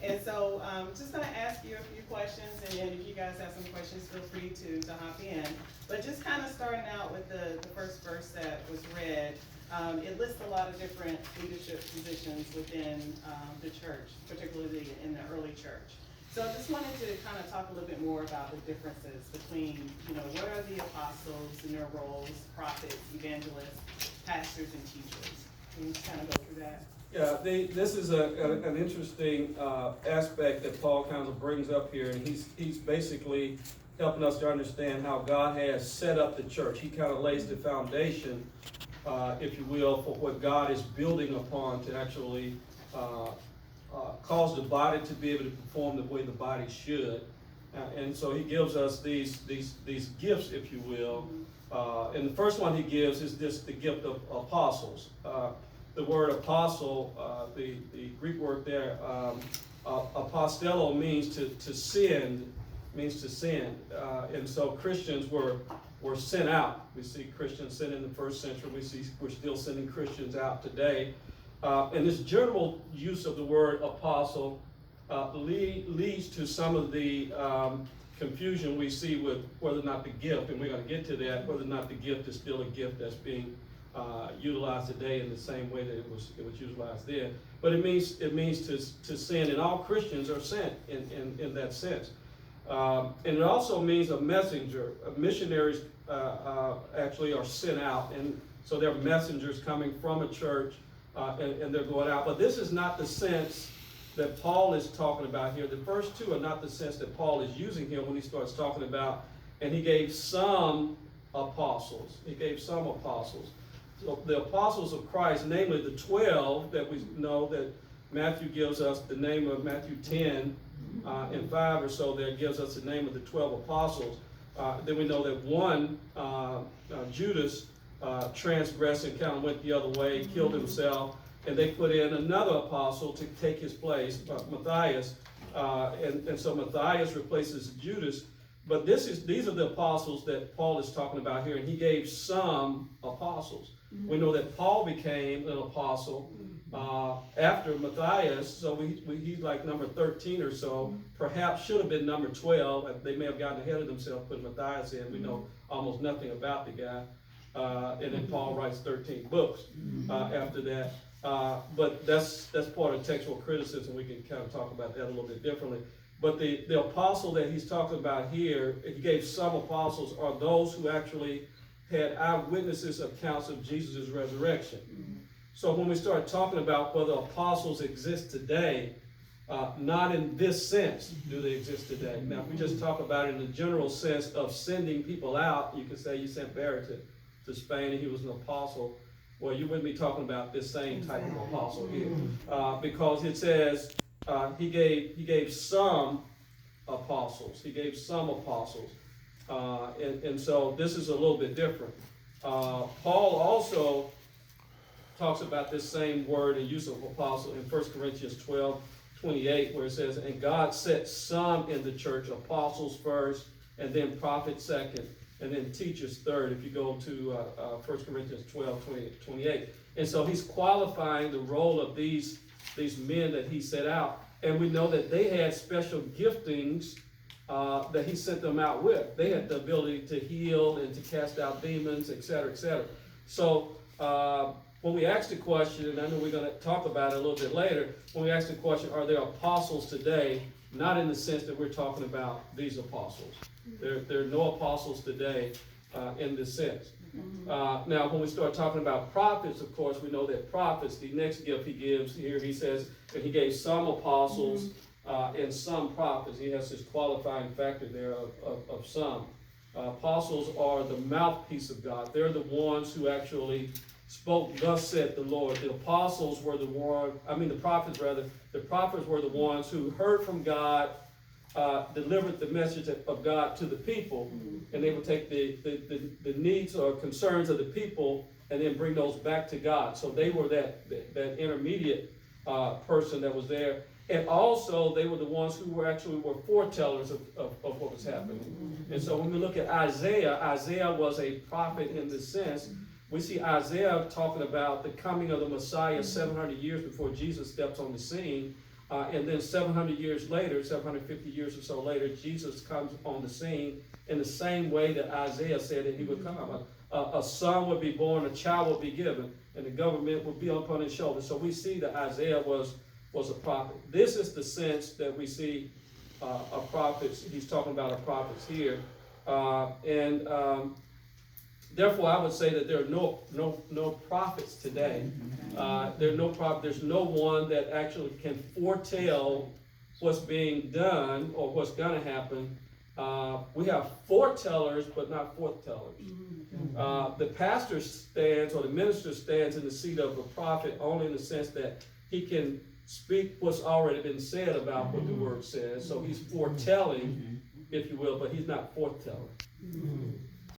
And so, just gonna ask you a few questions, and then if you guys have some questions, feel free to hop in. But just kind of starting out with the first verse that was read, it lists a lot of different leadership positions within, the church, particularly in the early church. So I just wanted to kind of talk a little bit more about the differences between, what are the apostles and their roles, prophets, evangelists, pastors, and teachers. Can you just kind of go through that? Yeah, this is an interesting aspect that Paul kind of brings up here, and he's basically helping us to understand how God has set up the church. He kind of lays the foundation, if you will, for what God is building upon to actually cause the body to be able to perform the way the body should. And so he gives us these gifts, if you will. And the first one he gives is the gift of apostles. The word apostle, the Greek word there, apostello means to send, and so Christians were sent out. We see Christians sent in the first century. We're still sending Christians out today. And this general use of the word apostle leads to some of the confusion we see with whether or not the gift, and we're going to get to that, whether or not the gift is still a gift that's being utilized today in the same way that it was utilized then. But it means to send, and all Christians are sent in that sense. And it also means a messenger. Missionaries actually are sent out, and so they're messengers coming from a church, and they're going out. But this is not the sense that Paul is talking about here. The first two are not the sense that Paul is using here when he starts talking about, and he gave some apostles. So the apostles of Christ, namely the 12 that we know that Matthew gives us the name of, Matthew 10 and 5 or so there gives us the name of the 12 apostles. Then we know that one, Judas, transgressed and kind of went the other way, killed himself, and they put in another apostle to take his place, Matthias, and so Matthias replaces Judas. But these are the apostles that Paul is talking about here, and he gave some apostles. We know that Paul became an apostle after Matthias, so he's like number 13 or so. Perhaps should have been number 12. They may have gotten ahead of themselves, putting Matthias in. We know almost nothing about the guy. And then Paul writes 13 books after that. But that's part of textual criticism. We can kind of talk about that a little bit differently. But the apostle that he's talking about here, he gave some apostles, are those who actually had eyewitnesses accounts of Jesus' resurrection. So when we start talking about whether apostles exist today, not in this sense do they exist today. Now, if we just talk about it in the general sense of sending people out, you could say you sent Barry to Spain and he was an apostle. Well, you wouldn't be talking about this same type of apostle here, because it says he gave some apostles. He gave some apostles, and so this is a little bit different. Paul also talks about this same word and use of apostle in 1 Corinthians 12:28, where it says, "And God set some in the church, apostles first, and then prophets second, and then teachers third," if you go to 1 Corinthians 12:28. And so he's qualifying the role of these men that he set out. And we know that they had special giftings that he sent them out with. They had the ability to heal and to cast out demons, et cetera, et cetera. So when we ask the question, and I know we're going to talk about it a little bit later, when we ask the question, are there apostles today? Not in the sense that we're talking about these apostles. There are no apostles today in this sense. Now, when we start talking about prophets, of course, we know that prophets, the next gift he gives here, he says that he gave some apostles and some prophets. He has this qualifying factor there of some. Apostles are the mouthpiece of God. They're the ones who actually spoke, "Thus said the Lord." The apostles were the prophets were the ones who heard from God, delivered the message of God to the people, and they would take the needs or concerns of the people and then bring those back to God. So they were that intermediate person that was there. And also they were the ones who were foretellers of what was happening. And so when we look at Isaiah was a prophet in this sense. We see Isaiah talking about the coming of the Messiah 700 years before Jesus steps on the scene. And then 700 years later, 750 years or so later, Jesus comes on the scene in the same way that Isaiah said that he would come. A son would be born, a child would be given, and the government would be upon his shoulders. So we see that Isaiah was a prophet. This is the sense that we see a prophets. He's talking about a prophets here. Therefore, I would say that there are no prophets today. There's no one that actually can foretell what's being done or what's going to happen. We have foretellers, but not forthtellers. The pastor stands, or the minister stands in the seat of a prophet only in the sense that he can speak what's already been said about what the word says. So he's foretelling, if you will, but he's not forthtelling.